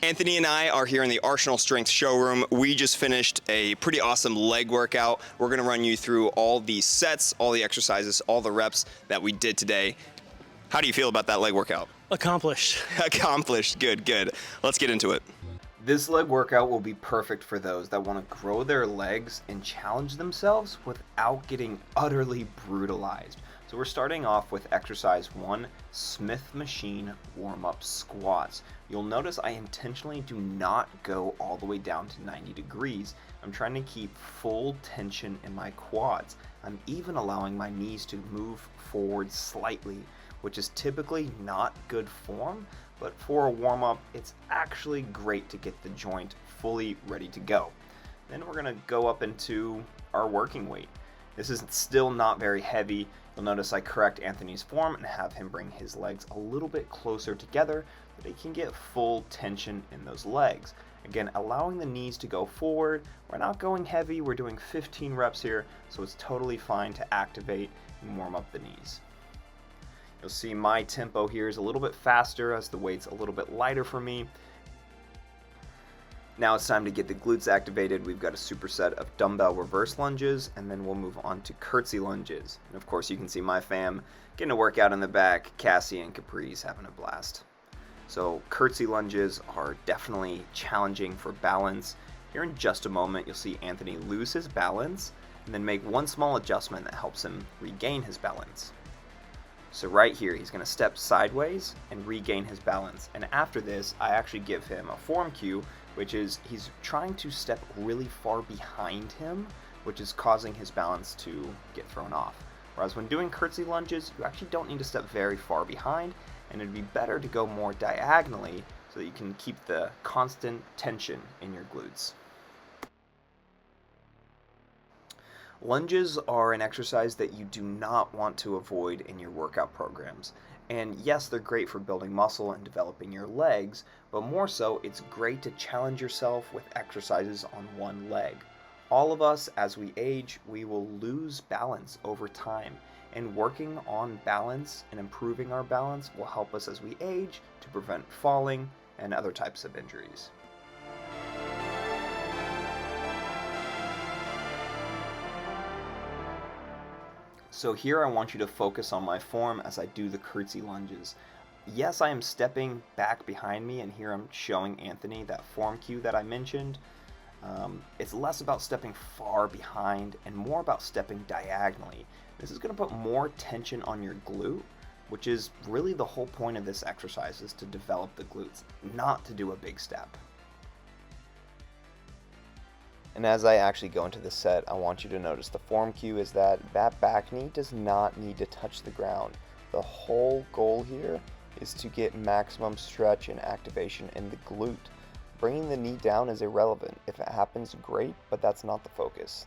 Anthony and I are here in the Arsenal Strength showroom. We just finished a pretty awesome leg workout. We're gonna run you through all the sets, all the exercises, all the reps that we did today. How do you feel about that leg workout? Accomplished. Accomplished, good. Let's get into it. This leg workout will be perfect for those that wanna grow their legs and challenge themselves without getting utterly brutalized. So we're starting off with exercise 1, Smith machine warm-up squats. You'll notice I intentionally do not go all the way down to 90 degrees. I'm trying to keep full tension in my quads. I'm even allowing my knees to move forward slightly, which is typically not good form, but for a warm-up, it's actually great to get the joint fully ready to go. Then we're gonna go up into our working weight. This is still not very heavy. You'll notice I correct Anthony's form and have him bring his legs a little bit closer together so that he can get full tension in those legs. Again, allowing the knees to go forward. We're not going heavy, we're doing 15 reps here, so it's totally fine to activate and warm up the knees. You'll see my tempo here is a little bit faster as the weight's a little bit lighter for me. Now it's time to get the glutes activated. We've got a superset of dumbbell reverse lunges, and then we'll move on to curtsy lunges. And of course, you can see my fam getting a workout in the back. Cassie and Capri's having a blast. So curtsy lunges are definitely challenging for balance. Here in just a moment, you'll see Anthony lose his balance and then make one small adjustment that helps him regain his balance. So right here, he's going to step sideways and regain his balance. And after this, I actually give him a form cue, which is he's trying to step really far behind him, which is causing his balance to get thrown off. Whereas when doing curtsy lunges, you actually don't need to step very far behind, and it'd be better to go more diagonally so that you can keep the constant tension in your glutes. Lunges are an exercise that you do not want to avoid in your workout programs. And yes, they're great for building muscle and developing your legs, but more so, it's great to challenge yourself with exercises on one leg. All of us, as we age, we will lose balance over time, and working on balance and improving our balance will help us as we age to prevent falling and other types of injuries. So here I want you to focus on my form as I do the curtsy lunges. Yes, I am stepping back behind me, and here I'm showing Anthony that form cue that I mentioned. It's less about stepping far behind and more about stepping diagonally. This is going to put more tension on your glute, which is really the whole point of this exercise, is to develop the glutes, not to do a big step. And as I actually go into the set, I want you to notice the form cue is that back knee does not need to touch the ground. The whole goal here is to get maximum stretch and activation in the glute. Bringing the knee down is irrelevant. If it happens, great, but that's not the focus.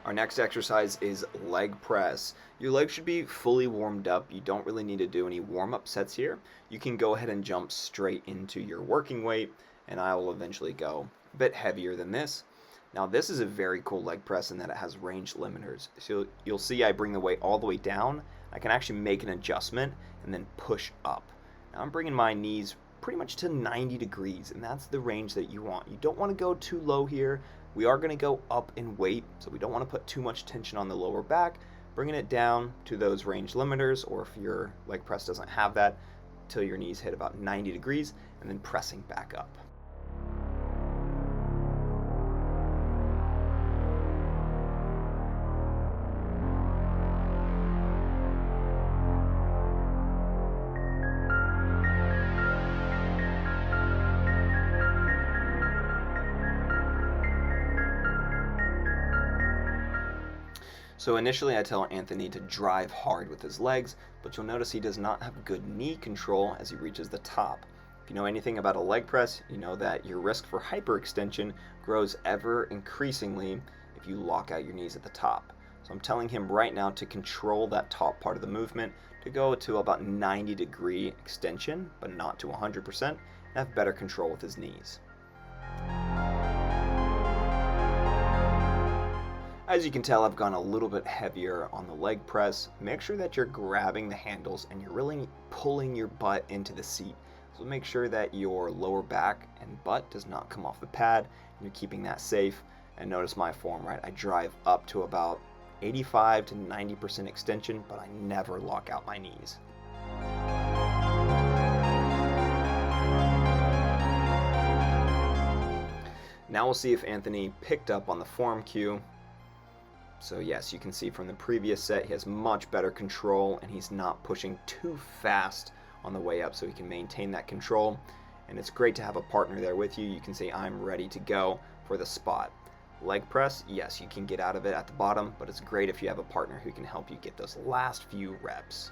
Our next exercise is leg press. Your legs should be fully warmed up. You don't really need to do any warm-up sets here. You can go ahead and jump straight into your working weight, and I will eventually go a bit heavier than this. Now this is a very cool leg press in that it has range limiters. So you'll see I bring the weight all the way down. I can actually make an adjustment and then push up. Now I'm bringing my knees pretty much to 90 degrees, and that's the range that you want. You don't want to go too low here. We are going to go up in weight, so we don't want to put too much tension on the lower back, bringing it down to those range limiters, or if your leg press doesn't have that, till your knees hit about 90 degrees, and then pressing back up. So initially I tell Anthony to drive hard with his legs, but you'll notice he does not have good knee control as he reaches the top. If you know anything about a leg press, you know that your risk for hyperextension grows ever increasingly if you lock out your knees at the top. So I'm telling him right now to control that top part of the movement, to go to about 90-degree extension, but not to 100%, and have better control with his knees. As you can tell, I've gone a little bit heavier on the leg press. Make sure that you're grabbing the handles and you're really pulling your butt into the seat. So make sure that your lower back and butt does not come off the pad and you're keeping that safe. And notice my form, right? I drive up to about 85 to 90% extension, but I never lock out my knees. Now we'll see if Anthony picked up on the form cue. So yes, you can see from the previous set he has much better control and he's not pushing too fast on the way up, so he can maintain that control. And it's great to have a partner there with you. You can say, I'm ready to go for the spot. Leg press, yes, you can get out of it at the bottom, but it's great if you have a partner who can help you get those last few reps.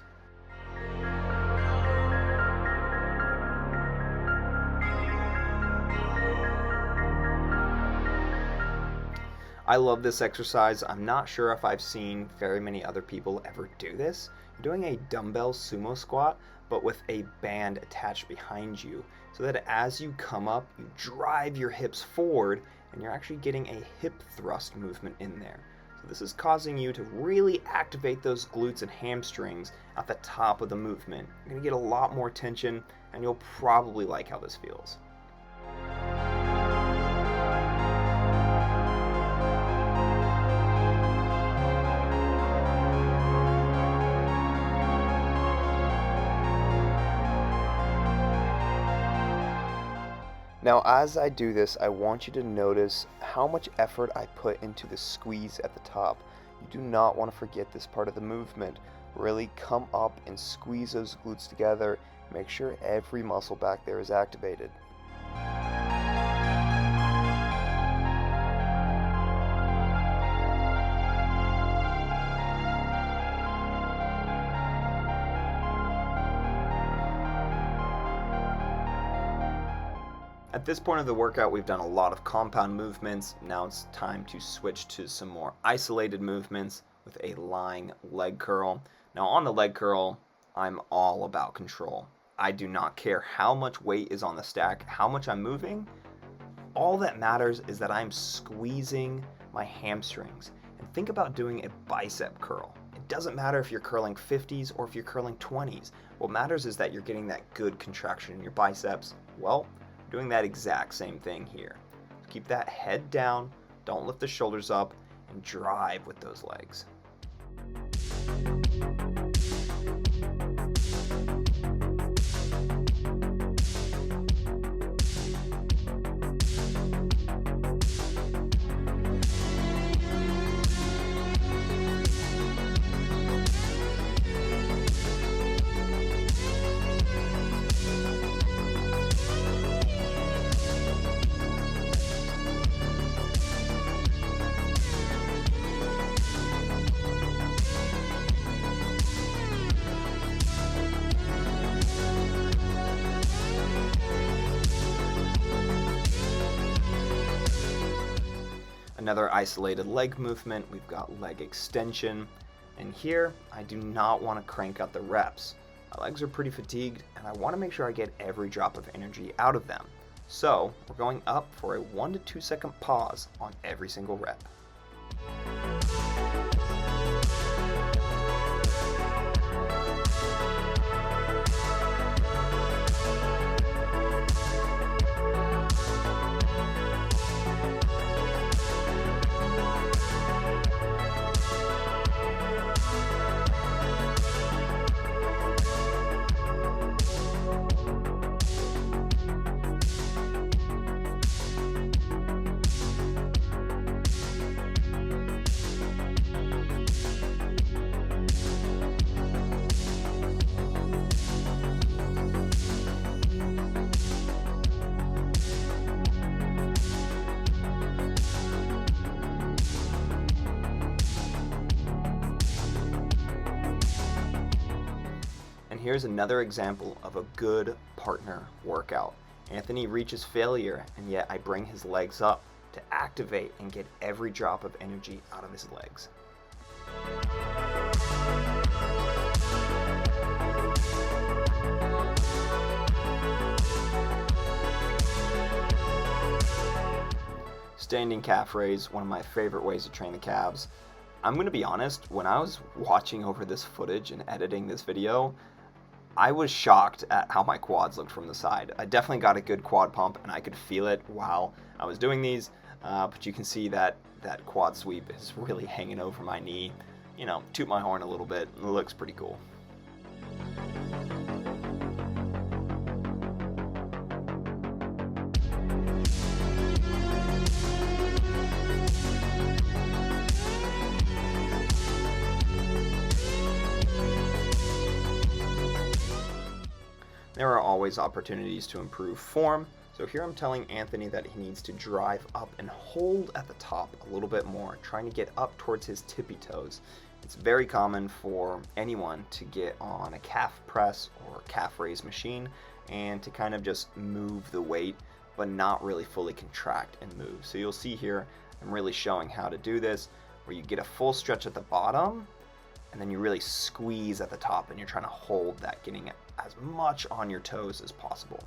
I love this exercise. I'm not sure if I've seen very many other people ever do this. You're doing a dumbbell sumo squat, but with a band attached behind you, so that as you come up, you drive your hips forward and you're actually getting a hip thrust movement in there. So this is causing you to really activate those glutes and hamstrings at the top of the movement. You're going to get a lot more tension and you'll probably like how this feels. Now, as I do this, I want you to notice how much effort I put into the squeeze at the top. You do not want to forget this part of the movement. Really come up and squeeze those glutes together. Make sure every muscle back there is activated. At this point of the workout, we've done a lot of compound movements. Now it's time to switch to some more isolated movements with a lying leg curl. Now on the leg curl, I'm all about control. I do not care how much weight is on the stack, how much I'm moving. All that matters is that I'm squeezing my hamstrings. And think about doing a bicep curl. It doesn't matter if you're curling 50s or if you're curling 20s. What matters is that you're getting that good contraction in your biceps. Well, doing that exact same thing here. Keep that head down, don't lift the shoulders up, and drive with those legs. Another isolated leg movement, we've got leg extension, and here I do not want to crank out the reps. My legs are pretty fatigued and I want to make sure I get every drop of energy out of them. So we're going up for a 1 to 2 second pause on every single rep. Here's another example of a good partner workout. Anthony reaches failure, and yet I bring his legs up to activate and get every drop of energy out of his legs. Standing calf raise, one of my favorite ways to train the calves. I'm going to be honest, when I was watching over this footage and editing this video, I was shocked at how my quads looked from the side. I definitely got a good quad pump and I could feel it while I was doing these, but you can see that that quad sweep is really hanging over my knee. You know, toot my horn a little bit, it looks pretty cool. There are always opportunities to improve form, so here I'm telling Anthony that he needs to drive up and hold at the top a little bit more, trying to get up towards his tippy toes. It's very common for anyone to get on a calf press or calf raise machine and to kind of just move the weight but not really fully contract and move. So you'll see here I'm really showing how to do this, where you get a full stretch at the bottom and then you really squeeze at the top and you're trying to hold that, getting as much on your toes as possible.